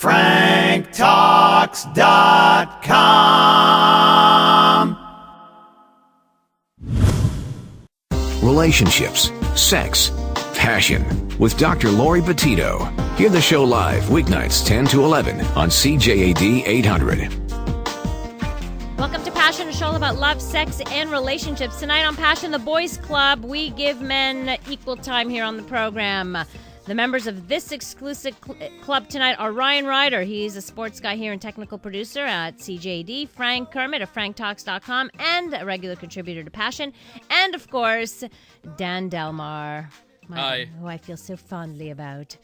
franktalks.com. Relationships, sex, passion with Dr. Laurie Betito. Hear the show live weeknights 10 to 11 on CJAD 800. Welcome to Passion, a show all about love, sex, and relationships. Tonight on Passion, the Boys Club, we give men equal time here on the program. The members of this exclusive club tonight are Ryan Ryder. He's a sports guy here and technical producer at CJD. Frank Kermit of franktalks.com and a regular contributor to Passion. And, of course, Dan Delmar, who I feel so fondly about,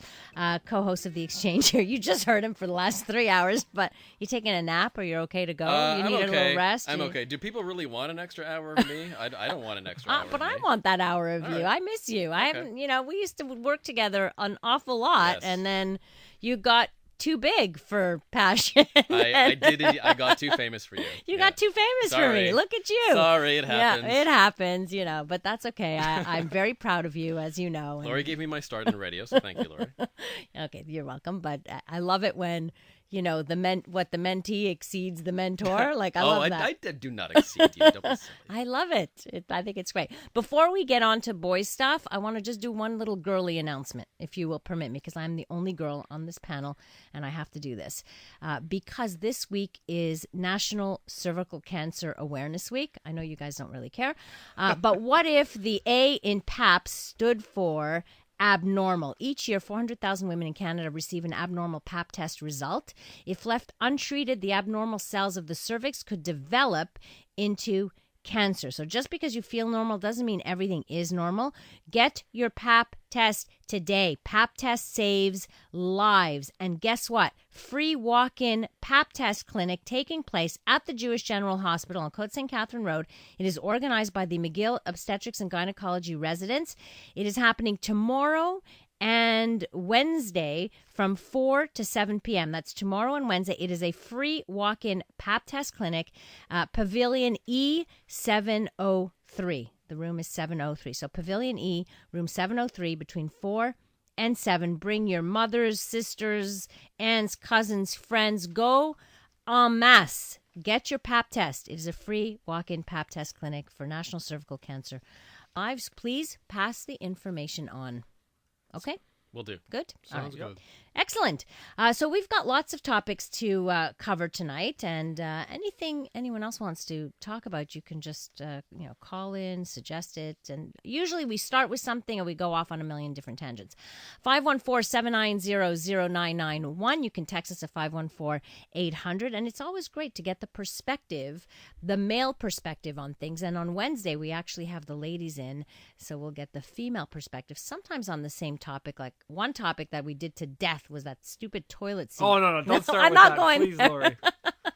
co-host of The Exchange here. You just heard him for the last 3 hours, but you taking a nap or you're okay to go? You need a little rest? I'm okay. Do people really want an extra hour of me? I don't want an extra hour But of I me. want that hour of All you. right. I miss you. I Okay. haven't, we used to work together an awful lot, Yes. and then you got too big for Passion. I did. I got too famous for you. You got too famous for me. Sorry. Look at you. Sorry, it happens. Yeah, it happens, but that's okay. I'm very proud of you, as you know. Laurie gave me my start in radio, so thank you, Laurie. Okay, you're welcome. But I love it when, the mentee exceeds the mentor. Like, I love that. I do not exceed you. Don't be silly. I love it. I think it's great. Before we get on to boys stuff, I want to just do one little girly announcement, if you will permit me, because I'm the only girl on this panel, and I have to do this. Because this week is National Cervical Cancer Awareness Week. I know you guys don't really care. But what if the A in PAP stood for abnormal? Each year, 400,000 women in Canada receive an abnormal PAP test result. If left untreated, the abnormal cells of the cervix could develop into cancer. So just because you feel normal doesn't mean everything is normal. Get your PAP test today. PAP test saves lives. And guess what? Free walk-in PAP test clinic taking place at the Jewish General Hospital on Côte St. Catherine Road. It is organized by the McGill Obstetrics and Gynecology residents. It is happening tomorrow and Wednesday from 4 to 7 p.m. That's tomorrow and Wednesday. It is a free walk-in PAP test clinic, Pavilion E703. The room is 703. So Pavilion E, room 703, between 4 and 7. Bring your mothers, sisters, aunts, cousins, friends. Go en masse. Get your PAP test. It is a free walk-in PAP test clinic for National Cervical Cancer. Ives, please pass the information on. Okay? Will do. Good? Sounds All right. good. Excellent. So we've got lots of topics to cover tonight, and anything anyone else wants to talk about, you can just call in, suggest it, and usually we start with something and we go off on a million different tangents. 514-790-0991. You can text us at 514-800, and it's always great to get the perspective, the male perspective on things. And on Wednesday we actually have the ladies in, so we'll get the female perspective, sometimes on the same topic. Like one topic that we did to death was that stupid toilet seat. Oh, no, don't start I'm with not that. going Please, Laurie.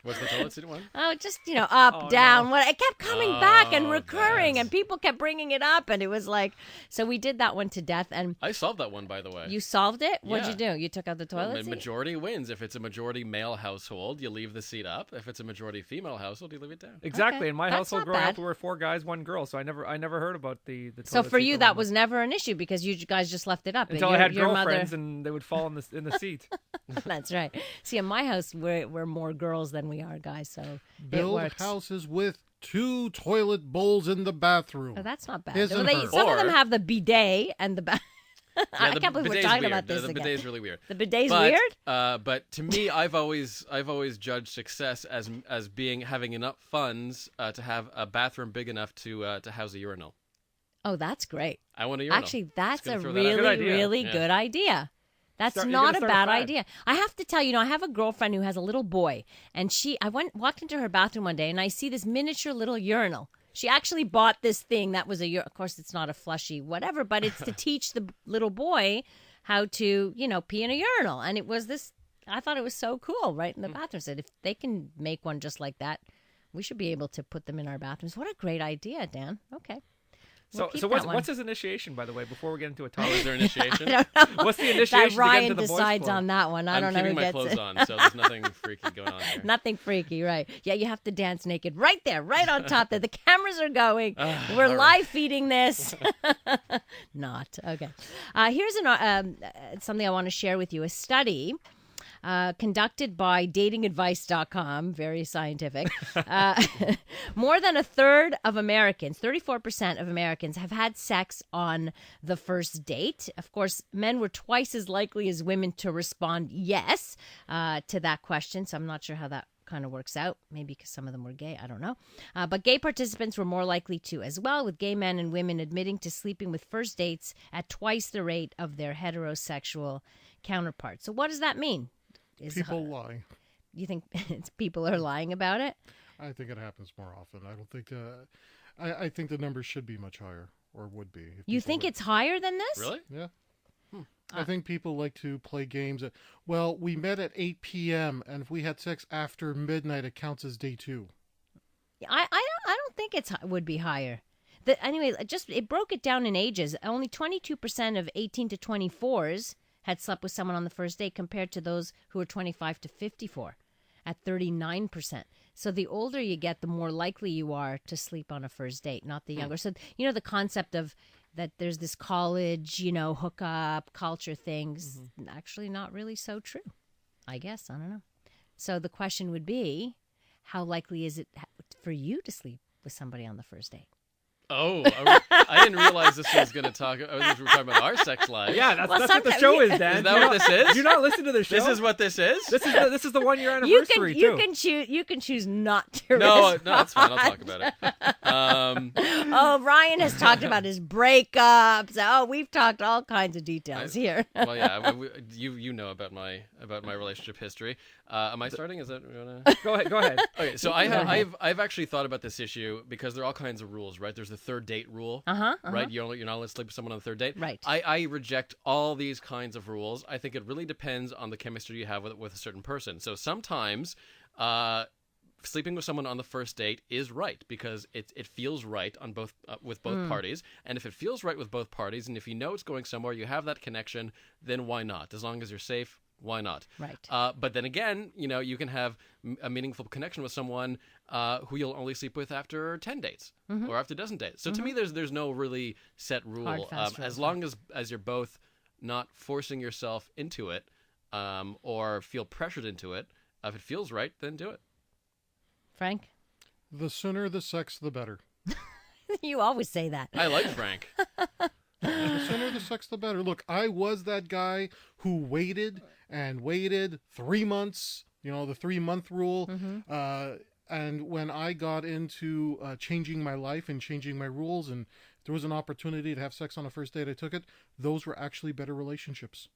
What's the toilet seat one? Oh, just, up, Oh, down. no. What it kept coming back and recurring, that's- and people kept bringing it up, and it was like, so we did that one to death. And I solved that one, by the way. you solved it? What'd you Yeah. do? You took out the toilet The seat? majority wins. If it's a majority male household, you leave the seat up. If it's a majority female household, you leave it down. Exactly. Okay. In my That's household not growing bad. up, we were 4 guys, 1 girl, so I never heard about the So toilet for seat you, that dilemma. was never an issue because you guys just left it up. until Your- I had your girlfriends mother... and they would fall in the seat. That's right. See, in my house, we're more girls than we are guys, so it Build works. houses with 2 toilet bowls in the bathroom. Oh, that's not bad. Isn't They, her. some of them Or- have the bidet and the I the can't believe we're bidet's talking weird. about this The again. bidet's really weird. The bidet's but, weird? But to me, I've always judged success as having enough funds to have a bathroom big enough to house a urinal. Oh, that's great. I want a urinal. Actually, that's gonna a throw that out really, there. Good idea. really Yeah. good idea. That's You're not gonna a start a bad fad. idea. I have to tell you, I have a girlfriend who has a little boy, and I walked into her bathroom one day, and I see this miniature little urinal. She actually bought this thing that was of course, it's not a flushy whatever, but it's to teach the little boy how to, pee in a urinal. And it was this, I thought it was so cool, right in the bathroom. I said, if they can make one just like that, we should be able to put them in our bathrooms. What a great idea, Dan. Okay. We'll keep So that one. what's his initiation, by the way, before we get into a Oh, topic? is there initiation? I don't know. What's the initiation That to get Ryan into the boys' decides club? on that one. I I'm don't know keeping who my gets clothes it. on, so there's nothing freaky going on here. Nothing freaky, right? Yeah, you have to dance naked right there, right on top there. The cameras are going. We're all right. live feeding this. Not. Okay. Here's something I want to share with you. A study conducted by datingadvice.com, very scientific. More than a third of Americans, 34% of Americans, have had sex on the first date. Of course, men were twice as likely as women to respond yes to that question, so I'm not sure how that kind of works out. Maybe because some of them were gay. I don't know. But gay participants were more likely to as well, with gay men and women admitting to sleeping with first dates at twice the rate of their heterosexual counterparts. So what does that mean? People lie. You think people are lying about it? I think it happens more often. I don't think. I think the numbers should be much higher, or would be. If You people think were- it's higher than this? Really? Yeah. I think people like to play games. Well, we met at 8 p.m. and if we had sex after midnight, it counts as day 2. I don't think would be higher. Anyway, it broke it down in ages. Only 22% of 18 to 24s had slept with someone on the first date, compared to those who were 25 to 54 at 39%. So the older you get, the more likely you are to sleep on a first date, not the younger. So, the concept of that there's this college, hookup culture thing's actually not really so true, I guess. I don't know. So the question would be, how likely is it for you to sleep with somebody on the first date? Oh, I didn't realize this was going to talk. We were talking about our sex lives. Yeah, that's Well, what the sometimes- show is, Dan. Is that what this is? Do you not listen to the show? This is what this is? This is the 1 year You anniversary too. can choose not to. No, respond. that's fine. I'll talk about it. Oh, Ryan has talked about his breakups. Oh, we've talked all kinds of details here. Well, yeah, you know about my relationship history. Am I starting? Is that Go ahead. okay? So I've actually thought about this issue because there are all kinds of rules, right? There's the third date rule, right? You're not allowed to sleep with someone on the third date, Right. I reject all these kinds of rules. I think it really depends on the chemistry you have with a certain person. So sometimes, sleeping with someone on the first date is right because it feels right on both with both parties, and if it feels right with both parties, and if you know it's going somewhere, you have that connection, then why not? As long as you're safe, why not? Right. But then again, you can have a meaningful connection with someone who you'll only sleep with after 10 dates or after a dozen dates. So to me, there's no really set rule. Hard, fast rule. As long as you're both not forcing yourself into it or feel pressured into it, if it feels right, then do it. Frank, The sooner the sex, the better. you always say that. I like Frank. The sooner the sex, the better. Look, I was that guy who waited 3 months, the 3-month rule. And when I got into changing my life and changing my rules, and there was an opportunity to have sex on a first date, I took it. Those were actually better relationships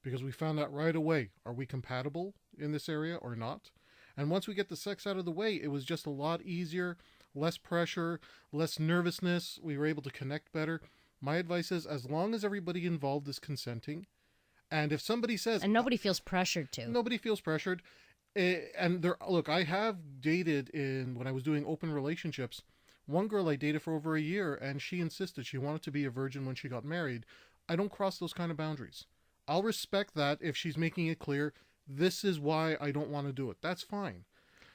because we found out right away, are we compatible in this area or not? And once we get the sex out of the way, it was just a lot easier, less pressure, less nervousness. We were able to connect better. My advice is, as long as everybody involved is consenting, and if somebody says... And nobody feels pressured to. Nobody feels pressured. Look, I have dated when I was doing open relationships. One girl I dated for over a year, and she insisted she wanted to be a virgin when she got married. I don't cross those kind of boundaries. I'll respect that if she's making it clear, this is why I don't want to do it. That's fine.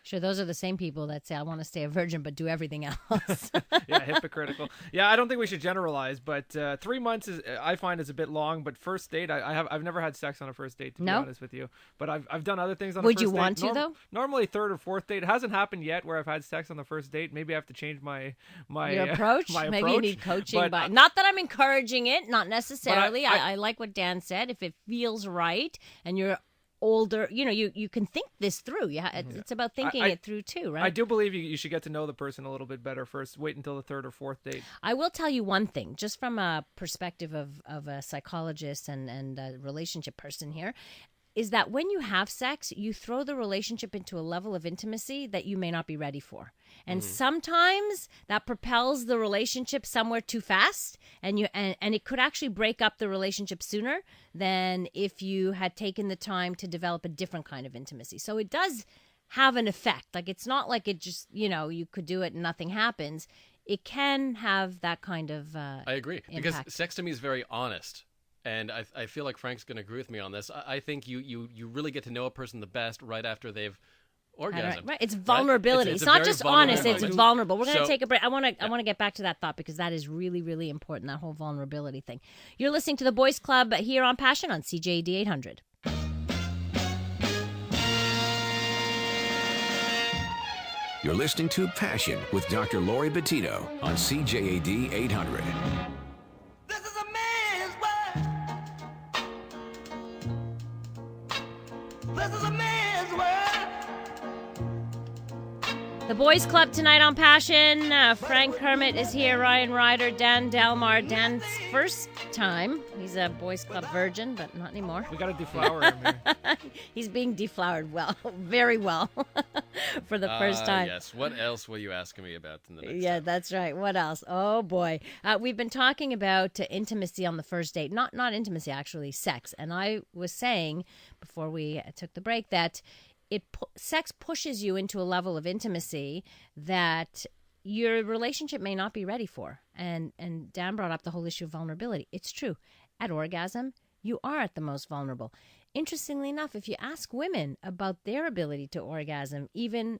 Sure, those are the same people that say, I want to stay a virgin but do everything else. Yeah, hypocritical. Yeah, I don't think we should generalize, but 3 months I find is a bit long. But first date, I've never had sex on a first date, to be honest with you. But I've done other things on a Would first you date. want to, though? Normally third or fourth date. It hasn't happened yet where I've had sex on the first date. Maybe I have to change my Your approach? my Maybe approach. you need coaching. But, Not that I'm encouraging it, not necessarily. I I like what Dan said. If it feels right and you're older, you can think this through. It's about thinking it through too, right? I do believe you should get to know the person a little bit better first. Wait until the third or fourth date. I will tell you one thing, just from a perspective of a psychologist and a relationship person here, is that when you have sex, you throw the relationship into a level of intimacy that you may not be ready for. And sometimes that propels the relationship somewhere too fast, and it could actually break up the relationship sooner than if you had taken the time to develop a different kind of intimacy. So it does have an effect. Like, it's not like it just, you could do it and nothing happens. It can have that kind of I agree. Because sex to me is very honest. And I feel like Frank's going to agree with me on this. I think you really get to know a person the best right after they've orgasmed. Right. It's vulnerability. It's it's a not very just vulnerable honest. It's moment. vulnerable. We're going to So- take a break. I want to get back to that thought because that is really, really important, that whole vulnerability thing. You're listening to The Boys Club here on Passion on CJAD 800. You're listening to Passion with Dr. Laurie Betito on CJAD 800. This is a man's world. This is a man's world. The Boys Club tonight on Passion. Frank Kermit is here. Ryan Ryder, Dan Delmar. Dan's first time. He's a Boys Club virgin, but not anymore. We got to deflower him here. He's being deflowered well, very well, for the first time. Yes. What else will you ask me about in the next Yeah, time? that's right. What else? Oh boy, we've been talking about intimacy on the first date. Not intimacy, actually, sex. And I was saying before we took the break that sex pushes you into a level of intimacy that your relationship may not be ready for. And Dan brought up the whole issue of vulnerability. It's true. At orgasm, you are at the most vulnerable. Interestingly enough, if you ask women about their ability to orgasm, even,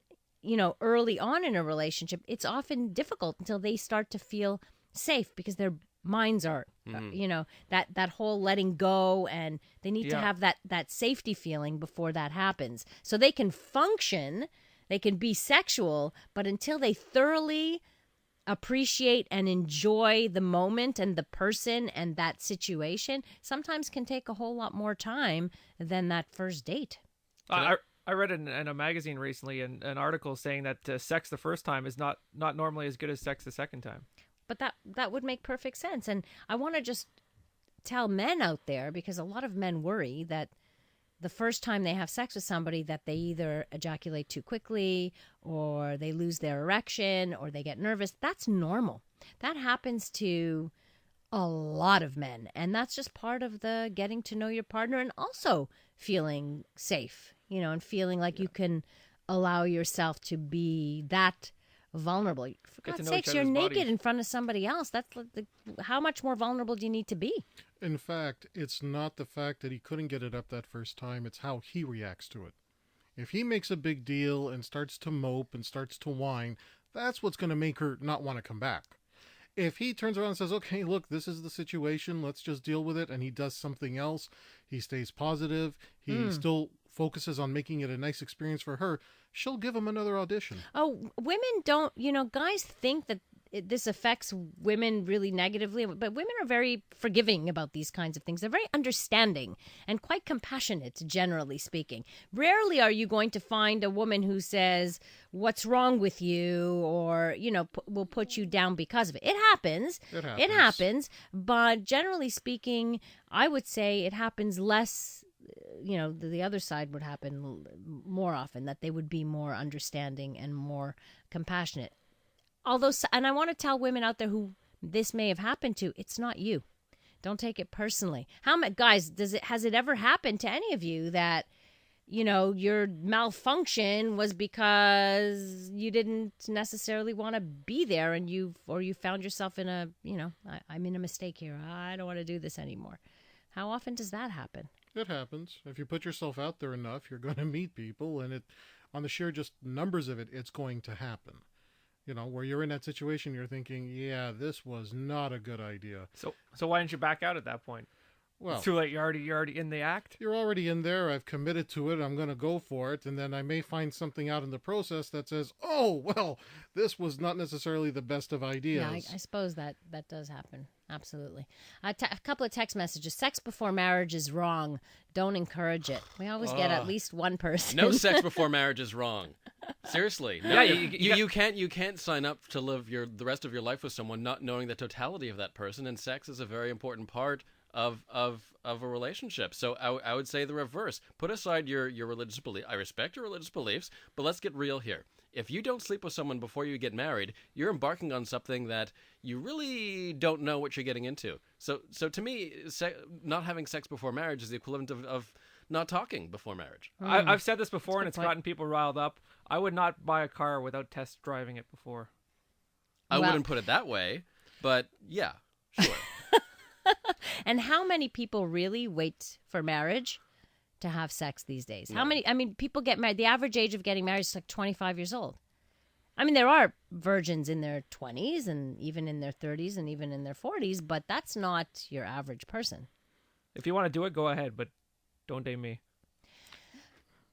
early on in a relationship, it's often difficult until they start to feel safe because their minds are, that whole letting go, and they need to have that safety feeling before that happens. So they can function, they can be sexual, but until they thoroughly appreciate and enjoy the moment and the person and that situation, sometimes can take a whole lot more time than that first date. I read in a magazine recently an article saying that sex the first time is not normally as good as sex the second time. But that would make perfect sense. And I want to just tell men out there, because a lot of men worry that the first time they have sex with somebody that they either ejaculate too quickly or they lose their erection or they get nervous. That's normal. That happens to a lot of men. And that's just part of the getting to know your partner and also feeling safe, and feeling like you can allow yourself to be that vulnerable. For God's sakes, you're naked in front of somebody else. That's how much more vulnerable do you need to be? In fact, it's not the fact that he couldn't get it up that first time. It's how he reacts to it. If he makes a big deal and starts to mope and starts to whine, that's what's going to make her not want to come back. If he turns around and says, okay, look, this is the situation, let's just deal with it, and he does something else, he stays positive, he still focuses on making it a nice experience for her, she'll give him another audition. Oh, women don't, guys think that this affects women really negatively, but women are very forgiving about these kinds of things. They're very understanding and quite compassionate, generally speaking. Rarely are you going to find a woman who says, what's wrong with you, or, will put you down because of it. It happens. It happens. But generally speaking, I would say it happens less. The other side would happen more often, that they would be more understanding and more compassionate. Although, and I want to tell women out there who this may have happened to, it's not you. Don't take it personally. How many guys has it ever happened to any of you that, your malfunction was because you didn't necessarily want to be there, and you found yourself in a, I'm in a mistake here. I don't want to do this anymore. How often does that happen? It happens. If you put yourself out there enough, you're going to meet people, and on the sheer just numbers of it, it's going to happen. Where you're in that situation, you're thinking, yeah, this was not a good idea. So why didn't you back out at that point? Well, it's too late. You're already in the act. You're already in there. I've committed to it. I'm going to go for it. And then I may find something out in the process that says, oh, well, this was not necessarily the best of ideas. Yeah, I suppose that does happen. Absolutely. A couple of text messages. Sex before marriage is wrong. Don't encourage it. We always get at least one person. No sex before marriage is wrong. Seriously. No, you can't sign up to live the rest of your life with someone not knowing the totality of that person, and sex is a very important part of a relationship. So I would say the reverse. Put aside your religious belief. I respect your religious beliefs, but let's get real here. If you don't sleep with someone before you get married, you're embarking on something that you really don't know what you're getting into. So to me, not having sex before marriage is the equivalent of not talking before marriage. I've said this before, and it's gotten people riled up. I would not buy a car without test driving it before. I wouldn't put it that way, but yeah, sure. And how many people really wait for marriage to have sex these days? No. How many? I mean, people get married. The average age of getting married is like 25 years old. I mean, there are virgins in their 20s and even in their 30s and even in their 40s, but that's not your average person. If you want to do it, go ahead, but don't date me.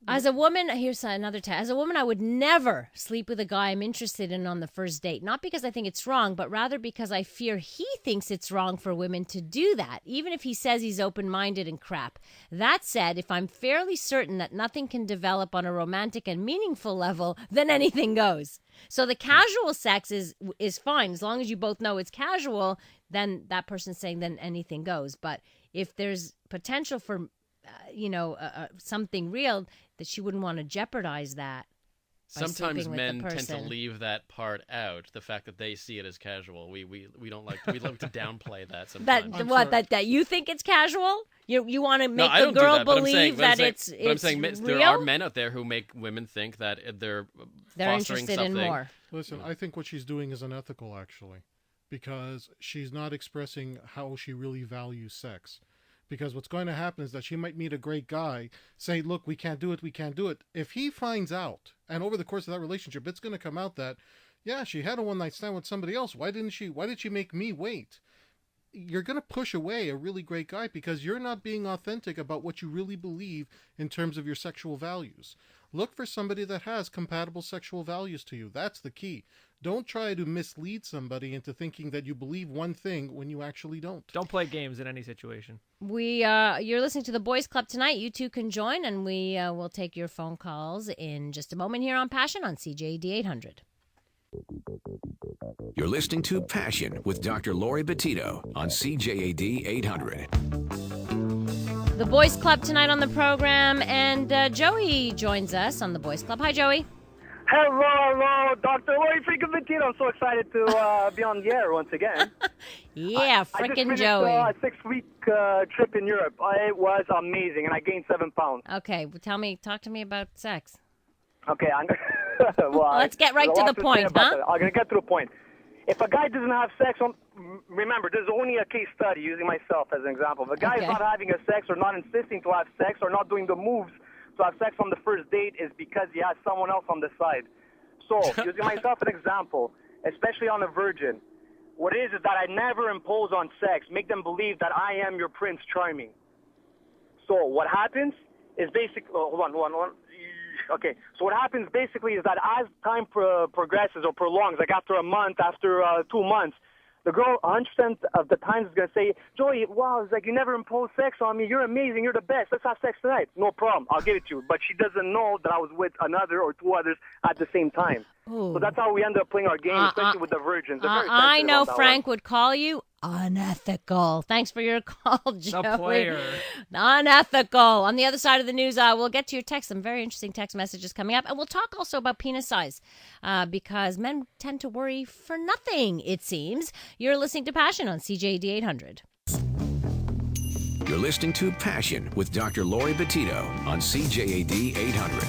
As a woman, here's another test. As a woman, I would never sleep with a guy I'm interested in on the first date. Not because I think it's wrong, but rather because I fear he thinks it's wrong for women to do that, even if he says he's open-minded and crap. That said, if I'm fairly certain that nothing can develop on a romantic and meaningful level, then anything goes. So the casual sex is fine. As long as you both know it's casual, then that person's saying then anything goes. But if there's potential for something real, that she wouldn't want to jeopardize that. Sometimes men tend to leave that part out, the fact that they see it as casual. We don't like we like to downplay that sometimes. That you think it's casual? You want to make the girl believe that it's I'm saying real? there are men out there who make women think that they're fostering interested something. in more. Listen, I think what she's doing is unethical, actually, because she's not expressing how she really values sex. Because what's going to happen is that she might meet a great guy, say, look, we can't do it. If he finds out, and over the course of that relationship, it's going to come out that, yeah, she had a one-night stand with somebody else. Why did she make me wait? You're going to push away a really great guy because you're not being authentic about what you really believe in terms of your sexual values. Look for somebody that has compatible sexual values to you. That's the key. Don't try to mislead somebody into thinking that you believe one thing when you actually don't. Don't play games in any situation. You're listening to the Boys Club tonight. You two can join, and we will take your phone calls in just a moment here on Passion on CJD 800. You're listening to Passion with Dr. Laurie Betito on CJAD 800. The Boys Club tonight on the program, and Joey joins us on the Boys Club. Hi, Joey. Hello, Dr. Laurie freaking Betito. I'm so excited to be on the air once again. Yeah, frickin' Joey. I just finished a 6-week trip in Europe. It was amazing, and I gained 7 pounds. Okay, well, talk to me about sex. Okay, I'm gonna... well, let's get right to the point, huh? I'm going to get to the point. If a guy doesn't have sex, remember, this is only a case study, using myself as an example. If a guy is not having a sex or not insisting to have sex or not doing the moves to have sex on the first date is because he has someone else on the side. So, using myself as an example, especially on a virgin, what it is that I never impose on sex, make them believe that I am your Prince Charming. So, what happens is basically... hold on. Okay, so what happens basically is that as time progresses or prolongs, like after a month, after 2 months, the girl 100% of the time is going to say, Joey, wow, it's like you never imposed sex on me. You're amazing. You're the best. Let's have sex tonight. No problem. I'll give it to you. But she doesn't know that I was with another or 2 others at the same time. Ooh. So that's how we end up playing our game, especially with the virgins. I know Frank would call you unethical. Thanks for your call, Joey. The player. Unethical. On the other side of the news, we'll get to your text. Some very interesting text messages coming up. And we'll talk also about penis size because men tend to worry for nothing, it seems. You're listening to Passion on CJD 800. You're listening to Passion with Dr. Laurie Betito on CJAD 800.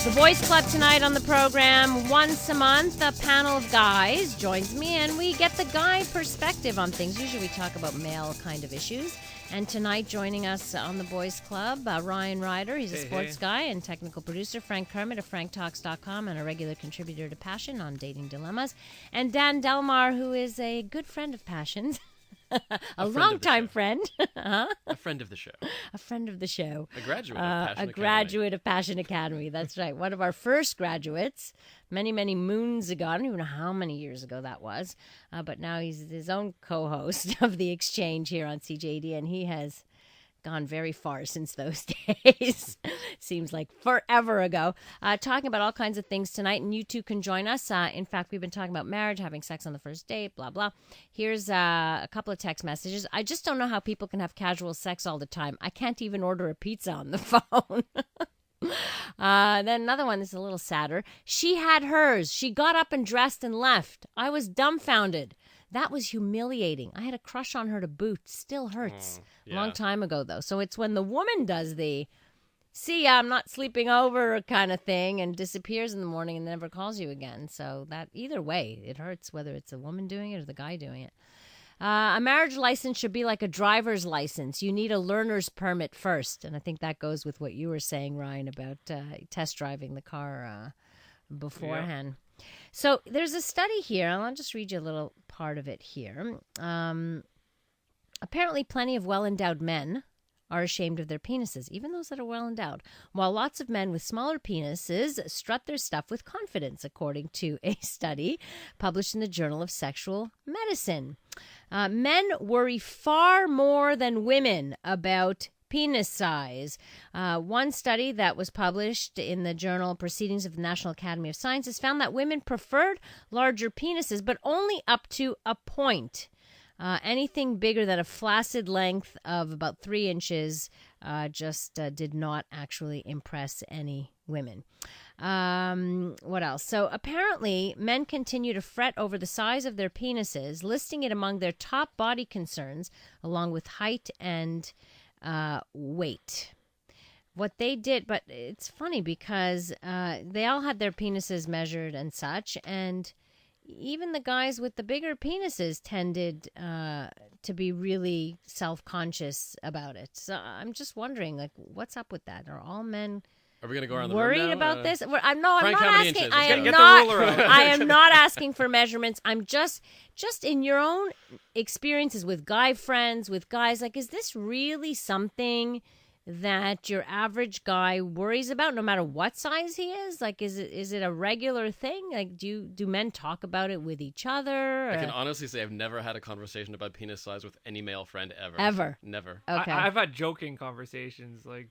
The Boys Club tonight on the program. Once a month, a panel of guys joins me, and we get the guy perspective on things. Usually we talk about male kind of issues. And tonight, joining us on the Boys Club, Ryan Ryder. He's a sports guy and technical producer. Frank Kermit of FrankTalks.com and a regular contributor to Passion on dating dilemmas. And Dan Delmar, who is a good friend of Passion's. a longtime friend. Huh? A friend of the show. A friend of the show. A graduate of Passion Academy. Graduate of Passion Academy. That's right. One of our first graduates many, many moons ago. I don't even know how many years ago that was. But now he's his own co-host of The Exchange here on CJD, and he has gone very far since those days. Seems like forever ago. Talking about all kinds of things tonight, and you two can join us. In fact, we've been talking about marriage, having sex on the first date, blah, blah. Here's a couple of text messages. I just don't know how people can have casual sex all the time. I can't even order a pizza on the phone. Then another one is a little sadder. She had hers. She got up and dressed and left. I was dumbfounded. That was humiliating. I had a crush on her to boot. Still hurts. Yeah. Long time ago, though. So it's when the woman does the, see ya, I'm not sleeping over kind of thing and disappears in the morning and never calls you again. So that either way, it hurts whether it's a woman doing it or the guy doing it. A marriage license should be like a driver's license. You need a learner's permit first. And I think that goes with what you were saying, Ryan, about test driving the car beforehand. Yeah. So there's a study here, and I'll just read you a little part of it here. Apparently plenty of well-endowed men are ashamed of their penises, even those that are well endowed, while lots of men with smaller penises strut their stuff with confidence, according to a study published in the Journal of Sexual Medicine. Men worry far more than women about penis size. One study that was published in the journal Proceedings of the National Academy of Sciences found that women preferred larger penises, but only up to a point. Anything bigger than a flaccid length of about 3 inches just did not actually impress any women. What else? So apparently, men continue to fret over the size of their penises, listing it among their top body concerns, along with height and weight. What they did, but it's funny because they all had their penises measured and such, and even the guys with the bigger penises tended to be really self-conscious about it. So I'm just wondering, like, what's up with that? Are all men Are we going to go around the worried room now? about this? I'm Frank, not how many asking. inches? I am Get the not. ruler out. I am not asking for measurements. I'm just in your own experiences with guy friends, with guys. Like, is this really something that your average guy worries about, no matter what size he is? Like, is it a regular thing? Like, do men talk about it with each other? I can honestly say I've never had a conversation about penis size with any male friend ever. Ever? Never. Okay. I've had joking conversations, like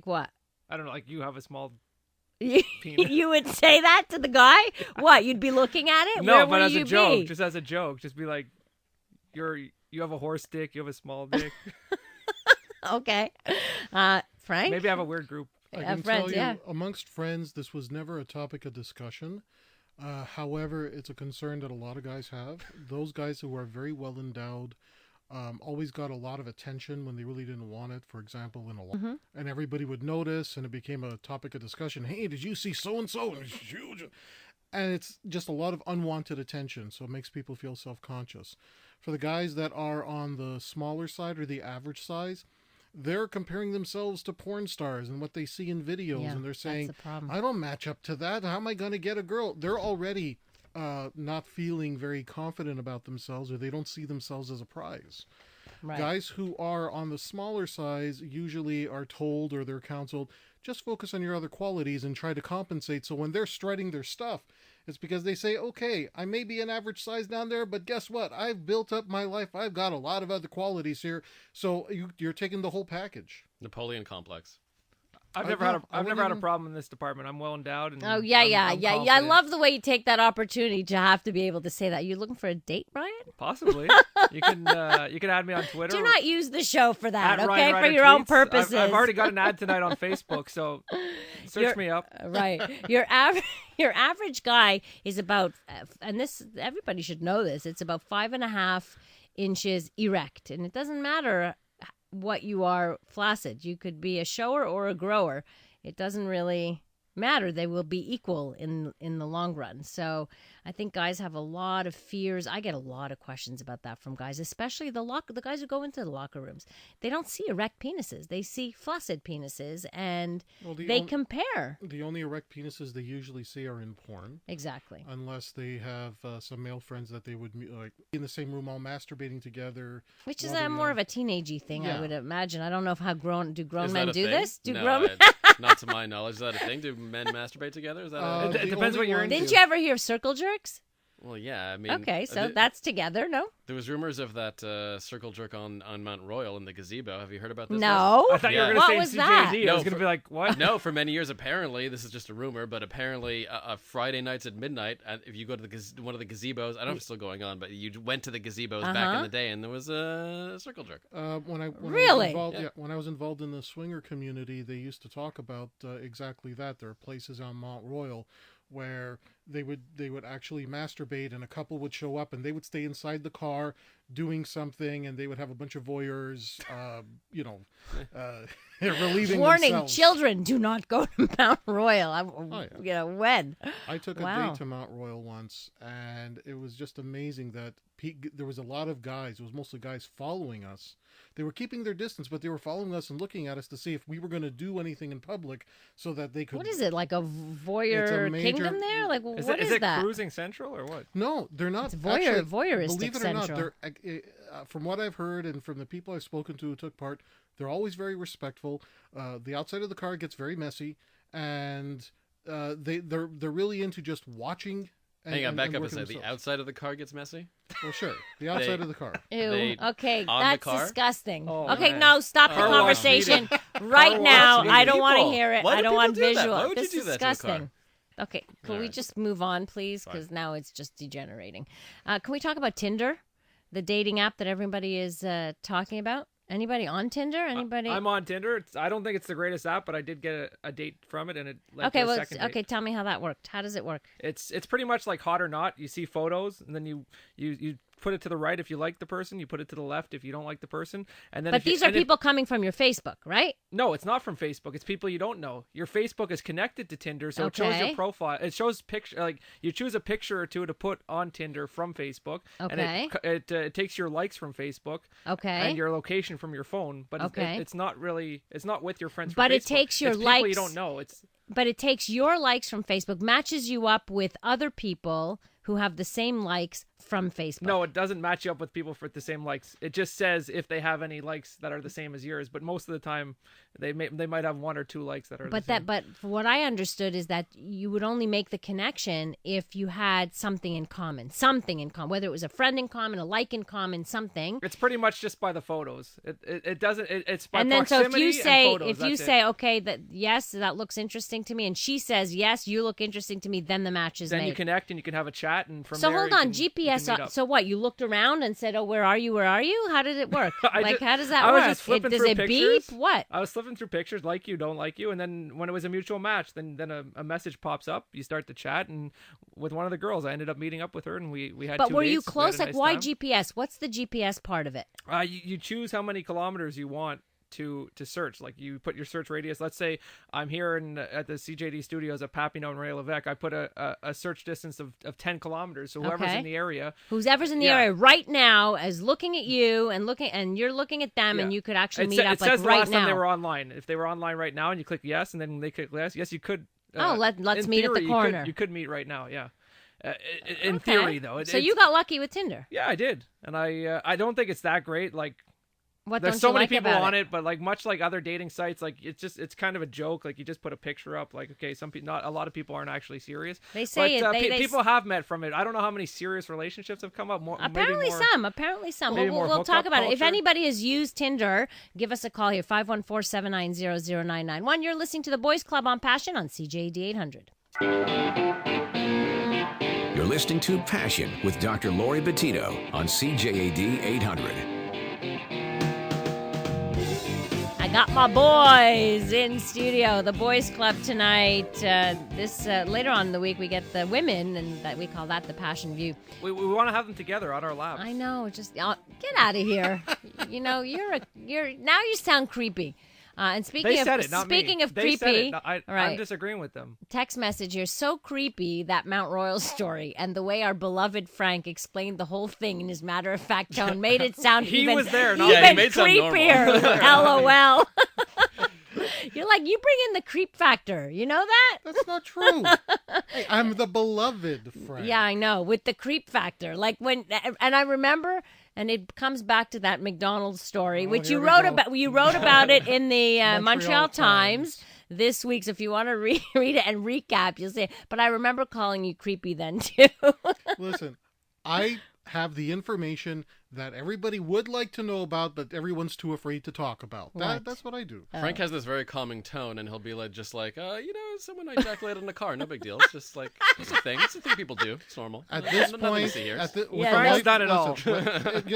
what? I don't know, like you have a small You penis. you would say that to the guy? What? You'd be looking at it? No, Where but would as a you joke, be? just as a joke, just be like, you have a horse dick, you have a small dick. Okay. Frank? Maybe I have a weird group. I can friends, tell you, yeah. amongst friends, this was never a topic of discussion. However, it's a concern that a lot of guys have. Those guys who are very well endowed always got a lot of attention when they really didn't want it. For example, in a lot, and everybody would notice, and it became a topic of discussion. Hey, did you see so and so? It's huge, and it's just a lot of unwanted attention. So it makes people feel self-conscious. For the guys that are on the smaller side or the average size, they're comparing themselves to porn stars and what they see in videos, Yeah, and they're saying, that's the problem. I don't match up to that. How am I going to get a girl? They're already not feeling very confident about themselves, or they don't see themselves as a prize. Right. Guys who are on the smaller size usually are told, or they're counseled, just focus on your other qualities and try to compensate. So when they're strutting their stuff, it's because they say, okay, I may be an average size down there, but guess what? I've built up my life. I've got a lot of other qualities here. So you're taking the whole package. Napoleon complex. I've I never had don't- I I've never had a wouldn't- problem in this department. I'm well endowed. And Oh, yeah, I'm yeah. I confident. love the way you take that opportunity to have to be able to say that. You looking for a date, Brian? Possibly. You can add me on Twitter. Do not use the show for that, at okay? Ryan For Ryder your own Tweets. purposes. I've already got an ad tonight on Facebook, so search You're- me up. Right. Your average guy is about, and this, everybody should know this, it's about 5.5 inches erect. And it doesn't matter what you are flaccid. You could be a shower or a grower. It doesn't really matter. They will be equal in the long run. So I think guys have a lot of fears. I get a lot of questions about that from guys, especially the guys who go into the locker rooms. They don't see erect penises. They see flaccid penises, and they compare. The only erect penises they usually see are in porn. Exactly. Unless they have some male friends that they would like in the same room all masturbating together. Which is while they're more young. of a teenagey thing, I Yeah. would imagine. I don't know how grown Is men that a do thing? this? Do no, grown not to my knowledge. Is that a thing? Do men masturbate together? Is that Uh, It the depends only what you're ones- into. Didn't you ever hear circle jerks? Well, yeah. I mean, Okay, so th- that's together, no? there was rumors of that circle jerk on Mount Royal in the gazebo. Have you heard about this? No. I thought you were Yeah. going What to say was CJD. that? I No, was going to for- be like, what? No, for many years, apparently, this is just a rumor, but apparently, Friday nights at midnight, if you go to one of the gazebos, I don't know if it's still going on, but you went to the gazebos back in the day, and there was a circle jerk. When I Really? was involved, Yeah. when I was involved in the swinger community, they used to talk about exactly that. There are places on Mount Royal where they would actually masturbate, and a couple would show up, and they would stay inside the car doing something, and they would have a bunch of voyeurs, relieving Warning, themselves. children, do not go to Mount Royal. Yeah. When? I took a Wow. date to Mount Royal once, and it was just amazing that there was a lot of guys. It was mostly guys following us. They were keeping their distance, but they were following us and looking at us to see if we were going to do anything in public, so that they could. What is it, like a It's voyeur a major- kingdom there? Like, what What is it that? Cruising Central or what? No, they're not. It's Voyeuristic, voyeuristic believe it central. or not, they're from what I've heard and from the people I've spoken to who took part, they're always very respectful. The outside of the car gets very messy, and they're really into just watching. Hang on, back up a working second. The themselves. outside of the car gets messy? Well, sure, the outside of the car. Ew. They- Okay, on the that's car? disgusting. Oh, okay, man. no, stop the Car wash conversation meeting. right Car now. wash I don't want to meeting. hear it. Why I do don't people want do that? visual. Why would you This do is that to a car? disgusting. Okay, can we right. just move on, please? Because now it's just degenerating. Can we talk about Tinder, the dating app that everybody is talking about? Anybody on Tinder? Anybody? I'm on Tinder. I don't think it's the greatest app, but I did get a date from it, and it led okay, to a well, second date. okay. Tell me how that worked. How does it work? It's pretty much like Hot or Not. You see photos, and then you put it to the right if you like the person. You put it to the left if you don't like the person. And then But these are people coming from your Facebook, right? No, it's not from Facebook. It's people you don't know. Your Facebook is connected to Tinder, so it shows Okay. your profile. It shows picture, like you choose a picture or two to put on Tinder from Facebook. Okay. And it takes your likes from Facebook. Okay. And your location from your phone, but Okay. it's not really. It's not with your friends. But from it Facebook. takes your it's people you likes- don't know. It's But it takes your likes from Facebook, matches you up with other people who have the same likes from Facebook. No, it doesn't match you up with people for the same likes. It just says if they have any likes that are the same as yours. But most of the time, they might have one or two likes that are. But the same. but for what I understood is that you would only make the connection if you had something in common, whether it was a friend in common, a like in common, something. It's pretty much just by the photos. It doesn't. It's by And then so if proximity you and say photos, that's it. okay that yes that looks interesting to me, and she says yes you look interesting to me, then the match is then made. you connect and you can have a chat, and from So there hold you on, can- you GPS. can meet up. So what? You looked around and said, "Oh, where are you? Where are you?" How did it work? I Like, just- how does that I work? was just flipping Does through it pictures. beep? What? I was flipping through pictures, like you, don't like you, and then when it was a mutual match, then a message pops up. You start to chat, and with one of the girls, I ended up meeting up with her, and we had. But two were you dates. We had close? a Like, nice why time. GPS? What's the GPS part of it? You choose how many kilometers you want to search. Like you put your search radius. Let's say I'm here at the CJD studios at Papineau and Ray-Levesque. I put a search distance of 10 kilometers. So whoever's Okay. in the area. Whoever's in the Yeah. area right now is looking at you and you're looking at them, and Yeah. you could actually It meet sa- up it like says the right last now. time they were online. If they were online right now and you click yes and then they click yes, you could. Let's in meet at the theory, corner. You could meet right now. Yeah. In Okay. theory, though. So you got lucky with Tinder. Yeah, I did, and I don't think it's that great. Like What there's don't so you many like people about on it, but like much like other dating sites, like it's kind of a joke. Like you just put a picture up. Like okay, not a lot of people aren't actually serious. They say but, they people have met from it. I don't know how many serious relationships have come up. Apparently some. maybe We'll more talk hookup about it. If culture. anybody has used Tinder, give us a call here, 514-790-0991. You're listening to The Boys Club on Passion on CJD 800. You're listening to Passion with Dr. Laurie Betito on CJAD 800. I got my boys in studio, The Boys Club tonight. Later on in the week, we get the women, and that we call that the Passion View. We want to have them together on our laps. I know, just get out of here. You know, you're now you sound creepy. And speaking They of said it, not me. speaking of They said creepy, it. No, all right. I'm disagreeing with them. Text message here, so creepy, that Mount Royal story, and the way our beloved Frank explained the whole thing in his matter-of-fact tone made it sound He even, was there, not even me. Yeah, he made it sound creepier. normal. LOL. You're like, you bring in the creep factor. You know that? That's not true. Hey, I'm the beloved friend. Yeah, I know. With the creep factor. Like and I remember, and it comes back to that McDonald's story, which you here we wrote go. about. You wrote about it in the Montreal Montreal Times Times. this week. So if you want to read it and recap, you'll see it. But I remember calling you creepy then too. Listen, I have the information that everybody would like to know about, but everyone's too afraid to talk about. What? That's what I do. Frank has this very calming tone, and he'll be like, someone ejaculated in the car. No big deal. It's just like, it's a thing. It's a thing people do. It's normal. At this Nothing to point, see here. with Yeah, the Frank's life- done it all.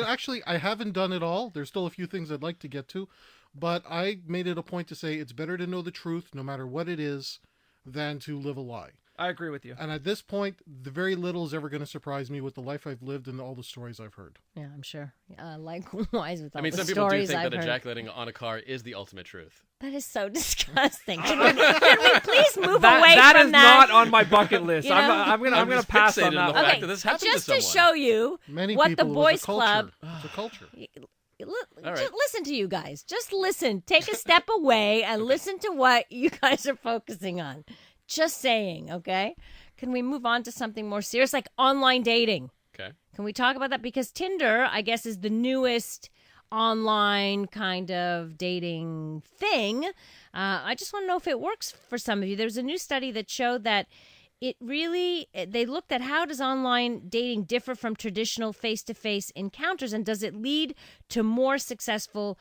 Actually, I haven't done it all. There's still a few things I'd like to get to, but I made it a point to say it's better to know the truth, no matter what it is, than to live a lie. I agree with you. And at this point, the very little is ever going to surprise me with the life I've lived and all the stories I've heard. Yeah, I'm sure. Likewise with all I mean, the some people do stories think I've that heard. ejaculating on a car is the ultimate truth. That is so disgusting. Can we please move away That from is that? not on my bucket list. You know? I'm gonna just pass on fixated on that. the one. fact that this happened to just to someone. show you Many what people, the it Boys was a culture. Club. It's a culture. All right. Just listen to you guys. Just listen. Take a step away and listen to what you guys are focusing on. Just saying, okay? can we move on to something more serious, like online dating? Okay. Can we talk about that? Because Tinder, I guess, is the newest online kind of dating thing. I just want to know if it works for some of you. There's a new study that showed that they looked at how does online dating differ from traditional face-to-face encounters, and does it lead to more successful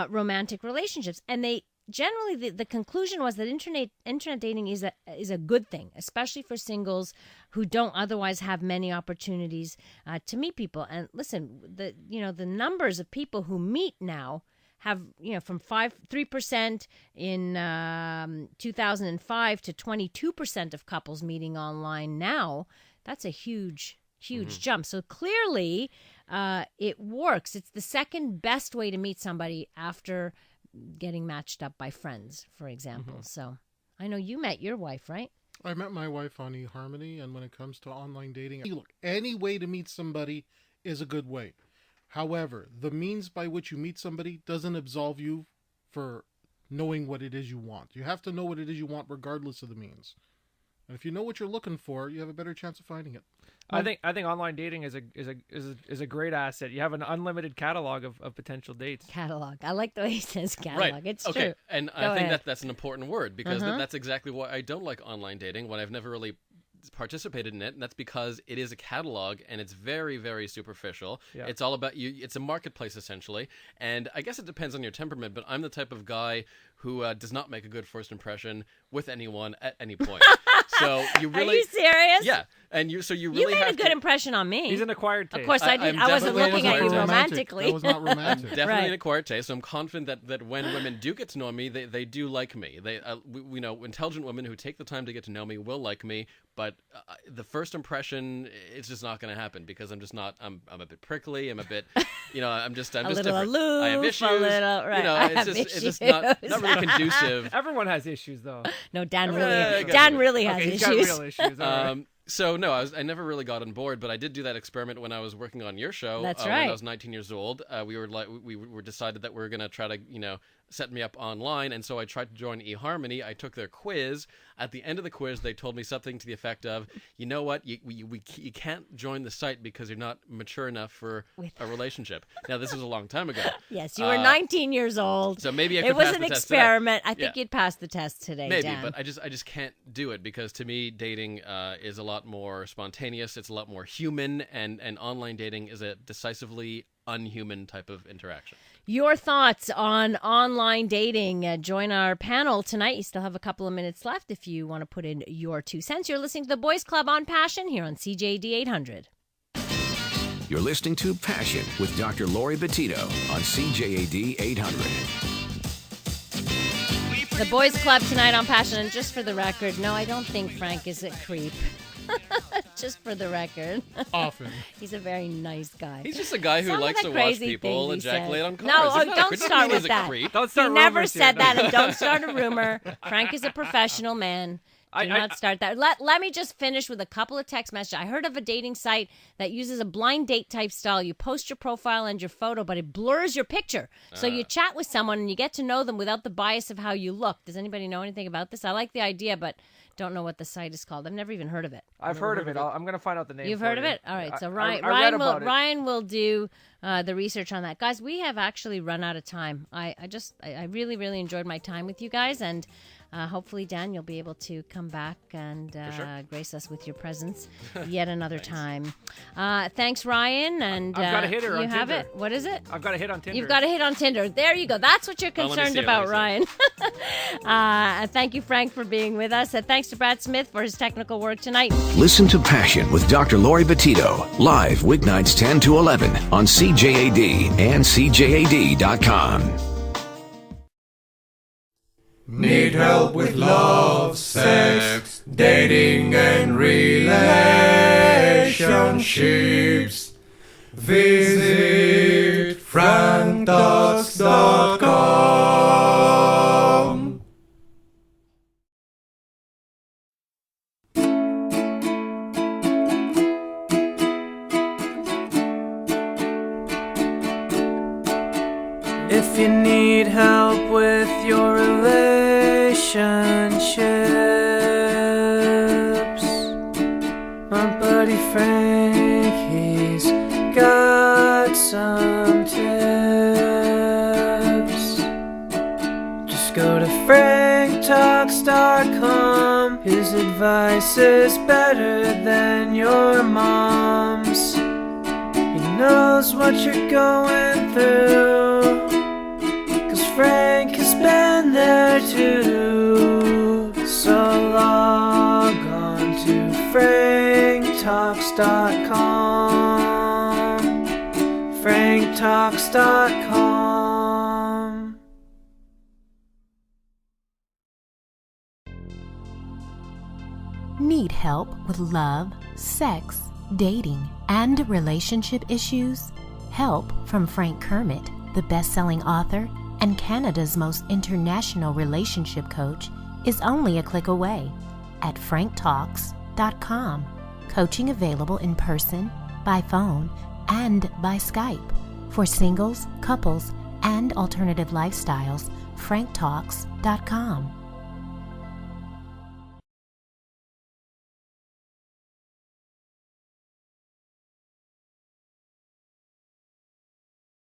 romantic relationships? And they generally, the conclusion was that internet dating is a good thing, especially for singles who don't otherwise have many opportunities to meet people. And listen, the numbers of people who meet now have, from 3% in 2005 to 22% of couples meeting online now. That's a huge jump. So clearly, it works. It's the second best way to meet somebody after getting matched up by friends, for example. So I know you met your wife, right? I met my wife on eHarmony, and when it comes to online dating, look, any way to meet somebody is a good way. However, the means by which you meet somebody doesn't absolve you for knowing what it is you want. You have to know what it is you want regardless of the means. And if you know what you're looking for, you have a better chance of finding it. I think online dating is a great asset. You have an unlimited catalog of potential dates. Catalog. I like the way he says catalog. Right. It's okay. true. And Go I think ahead. that's an important word, because that's exactly why I don't like online dating, when I've never really participated in it, and that's because it is a catalog and it's very, very superficial. Yeah. It's all about you. It's a marketplace essentially, and I guess it depends on your temperament, but I'm the type of guy who does not make a good first impression with anyone at any point. So you really Are you serious? Yeah, and you really You made have a good to, impresn't on me. He's an acquired taste. Of course I did. I'm I wasn't definitely looking at you acquired taste. romantically. That was not romantic. definitely Right. an acquired taste. So I'm confident that when women do get to know me, they do like me. We know intelligent women who take the time to get to know me will like me. But the first impression, it's just not going to happen, because I'm just not. I'm a bit prickly. I'm a bit, I'm just little different. aloof, I have issues. a little, right. I have It's just not really conducive. Everyone has issues, though. No, Dan Yeah, really has Okay, he's issues. got real issues. all right. So no, I never really got on board, but I did do that experiment when I was working on your show. That's When right. I was 19 years old, we were decided that we were going to try to set me up online, and so I tried to join eHarmony. I took their quiz. At the end of the quiz, they told me something to the effect of, "You know what? You can't join the site because you're not mature enough for a relationship." Now this was a long time ago. Yes, you were 19 years old. So maybe I could It was pass an the test today. experiment. I think Yeah. you'd pass the test today, Maybe, Dan. but I just can't do it, because to me dating is a lot more spontaneous. It's a lot more human, and online dating is a decisively unhuman type of interaction. Your thoughts on online dating. Join our panel tonight. You still have a couple of minutes left if you want to put in your 2 cents. You're listening to the Boys Club on Passion here on CJD 800. You're listening to Passion with Dr. Laurie Betito on CJAD 800. The Boys Club tonight on Passion. And just for the record, no, I don't think Frank is a creep. Just for the record. Often. He's a very nice guy. He's just a guy who Some of likes the to watch crazy people things he ejaculate says. on cars. No, He's not a don't creep. start Doesn't mean with he's a that. creep. Don't start He never rumors said here. that, and don't start a rumor. Frank is a professional man. Do not start that. Let me just finish with a couple of text messages. I heard of a dating site that uses a blind date type style. You post your profile and your photo, but it blurs your picture. So you chat with someone and you get to know them without the bias of how you look. Does anybody know anything about this? I like the idea, but don't know what the site is called. I've never even heard of it. I've heard of it. I'm going to find out the name. You've for heard of you. it? All right. So I read Ryan will about it. Ryan will do the research on that. Guys, we have actually run out of time. I really, really enjoyed my time with you guys, and hopefully, Dan, you'll be able to come back and grace us with your presence yet another time. Thanks, Ryan. And I've got a hitter you on have Tinder. it. What is it? I've got a hit on Tinder. You've got a hit on Tinder. There you go. That's what you're let me concerned see it, about, let me Ryan. Thank you, Frank, for being with us. Thanks to Brad Smith for his technical work tonight. Listen to Passion with Dr. Laurie Betito, live weeknights 10 to 11 on CJAD and CJAD.com. Need help with love, sex, dating and relationships? Visit franktalks.com. If you need help with your relationships, go to franktalks.com. His advice is better than your mom's. He knows what you're going through, 'cause Frank has been there too. So log on to franktalks.com. franktalks.com. Need help with love, sex, dating, and relationship issues? Help from Frank Kermit, the best-selling author and Canada's most international relationship coach, is only a click away at franktalks.com. Coaching available in person, by phone, and by Skype. For singles, couples, and alternative lifestyles, franktalks.com.